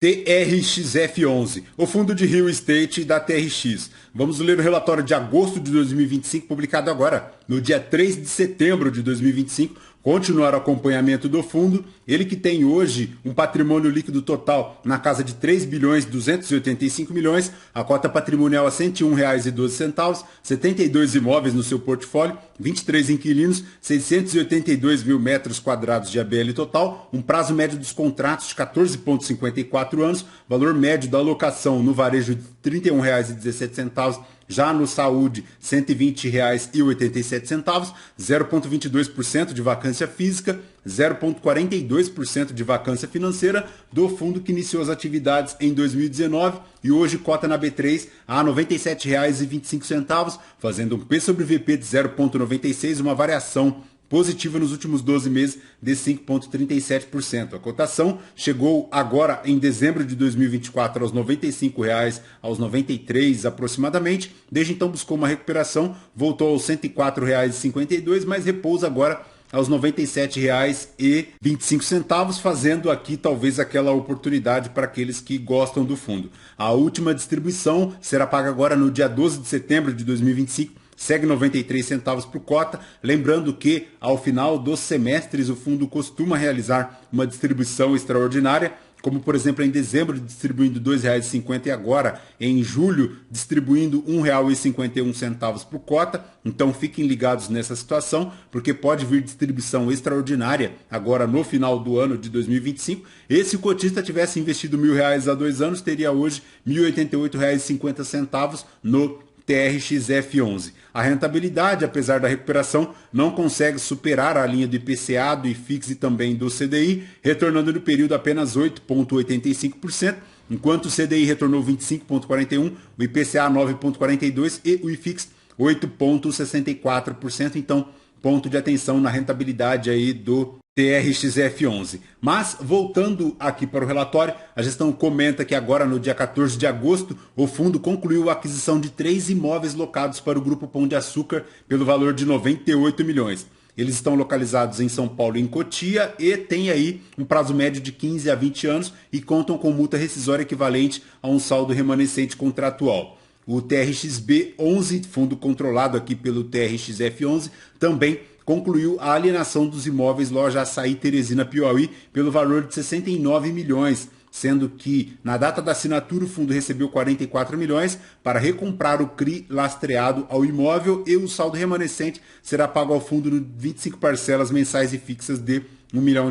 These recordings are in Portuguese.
TRXF11, o fundo de real estate da TRX. Vamos ler o relatório de agosto de 2025, publicado agora, no dia 3 de setembro de 2025. Continuar o acompanhamento do fundo, ele que tem hoje um patrimônio líquido total na casa de 3 bilhões 285 milhões, a cota patrimonial a R$ 101,12, 72 imóveis no seu portfólio, 23 inquilinos, 682 mil metros quadrados de ABL total, um prazo médio dos contratos de 14,54 anos, valor médio da alocação no varejo de R$ 31,17, já no saúde, R$ 120,87, 0,22% de vacância física, 0,42% de vacância financeira do fundo que iniciou as atividades em 2019 e hoje cota na B3 a R$ 97,25, fazendo um P sobre VP de 0,96, uma variação positiva nos últimos 12 meses de 5,37%. A cotação chegou agora em dezembro de 2024 aos R$ 95,00, aos R$ 93,00 aproximadamente. Desde então buscou uma recuperação, voltou aos R$ 104,52, mas repousa agora aos R$ 97,25, fazendo aqui talvez aquela oportunidade para aqueles que gostam do fundo. A última distribuição será paga agora no dia 12 de setembro de 2025, segue 93 centavos por cota, lembrando que ao final dos semestres o fundo costuma realizar uma distribuição extraordinária, como por exemplo em dezembro distribuindo R$ 2,50 e agora em julho distribuindo R$ 1,51 por cota. Então fiquem ligados nessa situação, porque pode vir distribuição extraordinária agora no final do ano de 2025. E se o cotista tivesse investido R$ 1.000 há 2 anos, teria hoje R$ 1.088,50 no TRXF11. A rentabilidade, apesar da recuperação, não consegue superar a linha do IPCA, do IFIX e também do CDI, retornando no período apenas 8,85%, enquanto o CDI retornou 25,41%, o IPCA 9,42% e o IFIX 8,64%. Então, ponto de atenção na rentabilidade aí do TRXF11. Mas, voltando aqui para o relatório, a gestão comenta que agora, no dia 14 de agosto, o fundo concluiu a aquisição de 3 imóveis locados para o Grupo Pão de Açúcar pelo valor de 98 milhões. Eles estão localizados em São Paulo e em Cotia e têm aí um prazo médio de 15 a 20 anos e contam com multa rescisória equivalente a um saldo remanescente contratual. O TRXB11, fundo controlado aqui pelo TRXF11, também concluiu a alienação dos imóveis Loja Açaí Teresina Piauí pelo valor de 69 milhões, sendo que na data da assinatura o fundo recebeu 44 milhões para recomprar o CRI lastreado ao imóvel e o saldo remanescente será pago ao fundo em 25 parcelas mensais e fixas de R$ 1 milhão.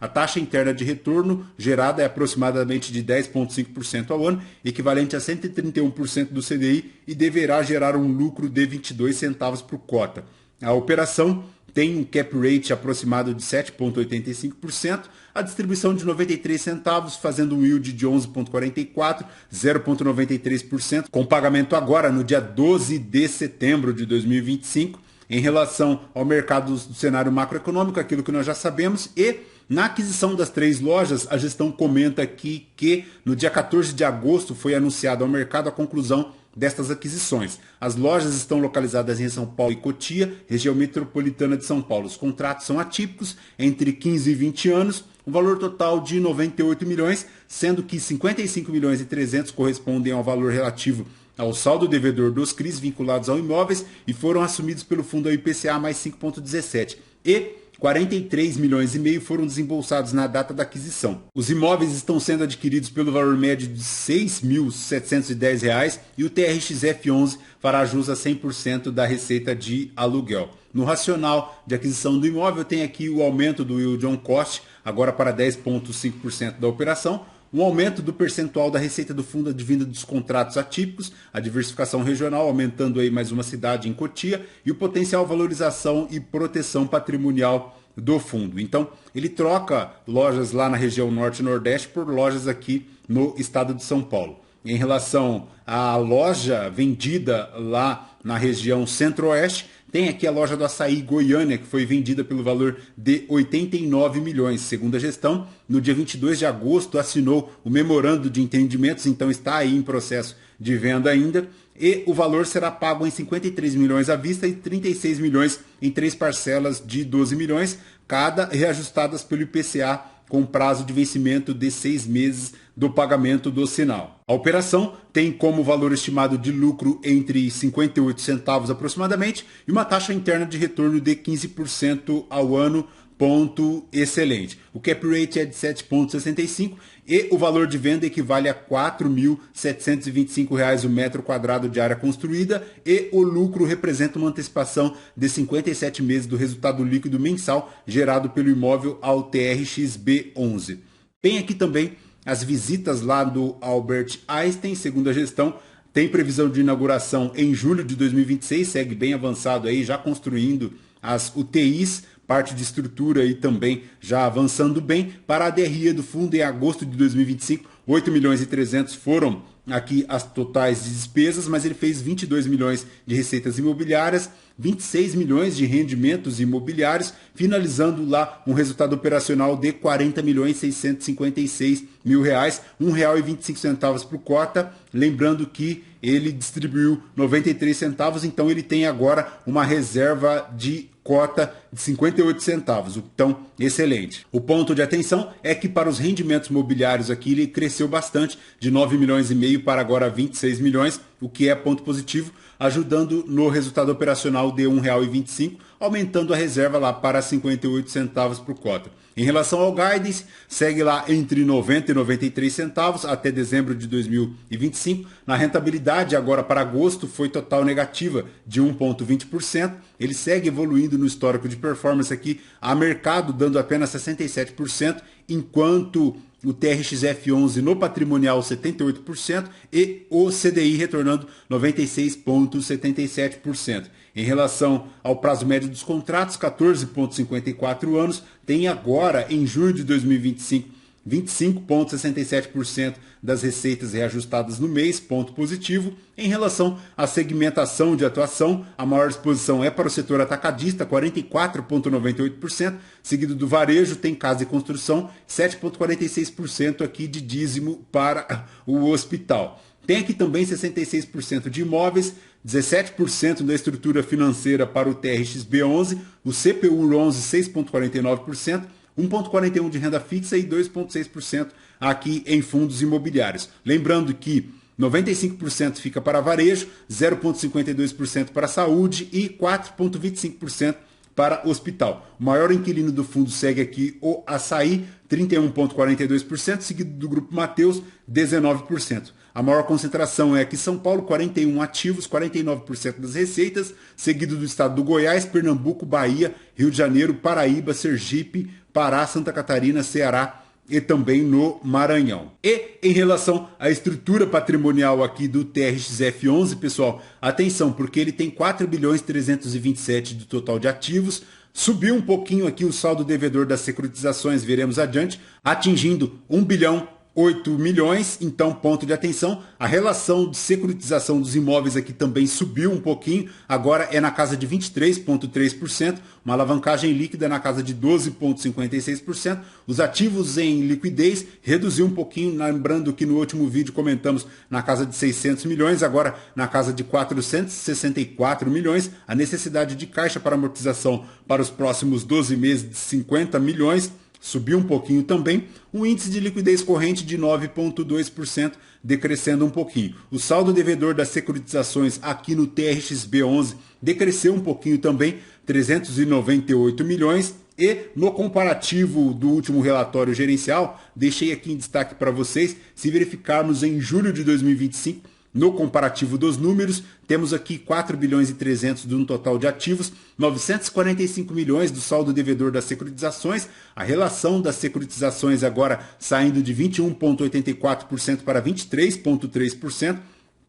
A taxa interna de retorno gerada é aproximadamente de 10,5% ao ano, equivalente a 131% do CDI e deverá gerar um lucro de 22 centavos por cota. A operação tem um cap rate aproximado de 7,85%, a distribuição de 93 centavos, fazendo um yield de 11,44%, 0,93%, com pagamento agora no dia 12 de setembro de 2025. Em relação ao mercado do cenário macroeconômico, aquilo que nós já sabemos, e na aquisição das 3 lojas, a gestão comenta aqui que no dia 14 de agosto foi anunciado ao mercado a conclusão destas aquisições. As lojas estão localizadas em São Paulo e Cotia, região metropolitana de São Paulo. Os contratos são atípicos, entre 15 e 20 anos, um valor total de 98 milhões, sendo que 55 milhões e 300 correspondem ao valor relativo ao saldo devedor dos CRIs vinculados aos imóveis e foram assumidos pelo fundo ao IPCA mais 5,17. E 43 milhões e meio foram desembolsados na data da aquisição. Os imóveis estão sendo adquiridos pelo valor médio de R$ 6.710 e o TRXF11 fará jus a 100% da receita de aluguel. No racional de aquisição do imóvel tem aqui o aumento do yield on cost, agora para 10,5% da operação, um aumento do percentual da receita do fundo advinda dos contratos atípicos, a diversificação regional aumentando aí mais uma cidade em Cotia e o potencial valorização e proteção patrimonial do fundo. Então, ele troca lojas lá na região norte e nordeste por lojas aqui no estado de São Paulo. Em relação à loja vendida lá na região centro-oeste, tem aqui a loja do Açaí Goiânia, que foi vendida pelo valor de 89 milhões. Segundo a gestão, no dia 22 de agosto assinou o memorando de entendimentos, então está aí em processo de venda ainda. E o valor será pago em 53 milhões à vista e 36 milhões em 3 parcelas de 12 milhões, cada reajustadas pelo IPCA com prazo de vencimento de 6 meses do pagamento do sinal. A operação tem como valor estimado de lucro entre 58 centavos aproximadamente e uma taxa interna de retorno de 15% ao ano, ponto excelente. O cap rate é de 7,65 e o valor de venda equivale a R$ 4.725 o metro quadrado de área construída e o lucro representa uma antecipação de 57 meses do resultado líquido mensal gerado pelo imóvel ao TRX-B11. Tem aqui também as visitas lá do Albert Einstein, segundo a gestão, tem previsão de inauguração em julho de 2026, segue bem avançado aí, já construindo as UTIs, parte de estrutura e também já avançando bem. Para a DRE do fundo, em agosto de 2025, 8 milhões e 300 foram aqui as totais de despesas, mas ele fez 22 milhões de receitas imobiliárias, 26 milhões de rendimentos imobiliários, finalizando lá um resultado operacional de 40 milhões 656 mil reais, R$ 1,25 por cota, lembrando que ele distribuiu 93 centavos, então ele tem agora uma reserva de cota de 58 centavos, então excelente. O ponto de atenção é que para os rendimentos imobiliários aqui ele cresceu bastante, de 9 milhões e meio para agora 26 milhões, o que é ponto positivo, ajudando no resultado operacional de R$ 1,25, aumentando a reserva lá para 58 centavos por cota. Em relação ao guidance, segue lá entre 90 e 93 centavos até dezembro de 2025. Na rentabilidade, agora para agosto, foi total negativa de 1,20%. Ele segue evoluindo no histórico de performance aqui, a mercado dando apenas 67%, enquanto o TRX-F11 no patrimonial 78% e o CDI retornando 96,77%. Em relação ao prazo médio dos contratos, 14,54 anos, tem agora, em junho de 2025, 25,67% das receitas reajustadas no mês, ponto positivo. Em relação à segmentação de atuação, a maior exposição é para o setor atacadista, 44,98%, seguido do varejo, tem casa e construção, 7,46% aqui de dízimo para o hospital. Tem aqui também 66% de imóveis, 17% da estrutura financeira para o TRX-B11, o CPUR11 6,49%, 1,41% de renda fixa e 2,6% aqui em fundos imobiliários. Lembrando que 95% fica para varejo, 0,52% para saúde e 4,25% para hospital. O maior inquilino do fundo segue aqui o Açaí, 31,42%, seguido do Grupo Mateus, 19%. A maior concentração é aqui São Paulo, 41 ativos, 49% das receitas, seguido do estado do Goiás, Pernambuco, Bahia, Rio de Janeiro, Paraíba, Sergipe, Pará, Santa Catarina, Ceará e também no Maranhão. E em relação à estrutura patrimonial aqui do TRX-F11, pessoal, atenção, porque ele tem 4 bilhões 327 do total de ativos, subiu um pouquinho aqui o saldo devedor das securitizações, veremos adiante, atingindo 1 bilhão 8 milhões, então ponto de atenção, a relação de securitização dos imóveis aqui também subiu um pouquinho, agora é na casa de 23,3%, uma alavancagem líquida na casa de 12,56%, os ativos em liquidez reduziu um pouquinho, lembrando que no último vídeo comentamos na casa de 600 milhões, agora na casa de 464 milhões, a necessidade de caixa para amortização para os próximos 12 meses de 50 milhões, subiu um pouquinho também, o índice de liquidez corrente de 9,2%, decrescendo um pouquinho. O saldo devedor das securitizações aqui no TRX-B11 decresceu um pouquinho também, 398 milhões, e no comparativo do último relatório gerencial, deixei aqui em destaque para vocês, se verificarmos em julho de 2025, no comparativo dos números, temos aqui 4 bilhões e 300 de um total de ativos, 945 milhões do saldo devedor das securitizações, a relação das securitizações agora saindo de 21,84% para 23,3%,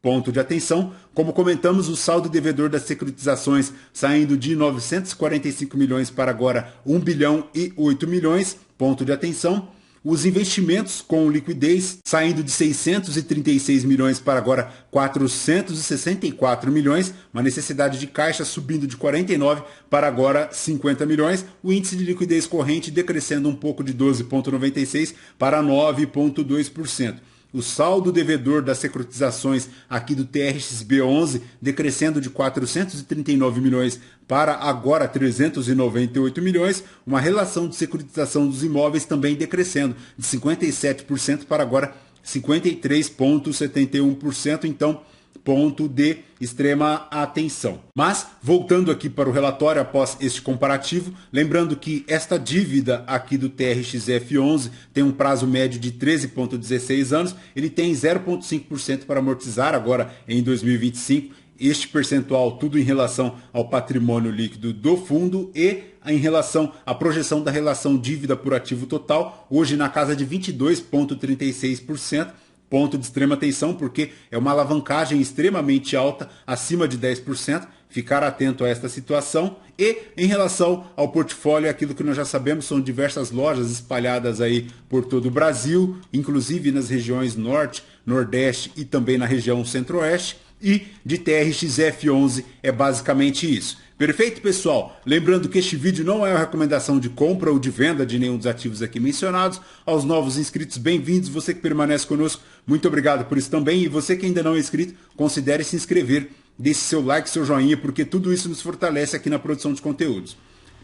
ponto de atenção, como comentamos, o saldo devedor das securitizações saindo de 945 milhões para agora 1 bilhão e 8 milhões, ponto de atenção. Os investimentos com liquidez saindo de 636 milhões para agora 464 milhões, uma necessidade de caixa subindo de 49 para agora 50 milhões, o índice de liquidez corrente decrescendo um pouco de 12,96 para 9,2%. o saldo devedor das securitizações aqui do TRXB11 decrescendo de 439 milhões para agora 398 milhões, uma relação de securitização dos imóveis também decrescendo de 57% para agora 53,71%, então ponto de extrema atenção. Mas, voltando aqui para o relatório após este comparativo, lembrando que esta dívida aqui do TRXF11 tem um prazo médio de 13,16 anos, ele tem 0,5% para amortizar agora em 2025, este percentual tudo em relação ao patrimônio líquido do fundo e em relação à projeção da relação dívida por ativo total, hoje na casa de 22,36%, ponto de extrema atenção, porque é uma alavancagem extremamente alta, acima de 10%, ficar atento a esta situação. E em relação ao portfólio, aquilo que nós já sabemos, são diversas lojas espalhadas aí por todo o Brasil, inclusive nas regiões Norte, Nordeste e também na região Centro-Oeste, e de TRXF11 é basicamente isso. Perfeito, pessoal? Lembrando que este vídeo não é uma recomendação de compra ou de venda de nenhum dos ativos aqui mencionados. Aos novos inscritos, bem-vindos. Você que permanece conosco, muito obrigado por isso também. E você que ainda não é inscrito, considere se inscrever. Deixe seu like, seu joinha, porque tudo isso nos fortalece aqui na produção de conteúdos.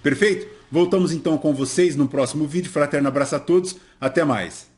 Perfeito? Voltamos então com vocês no próximo vídeo. Fraterno abraço a todos. Até mais.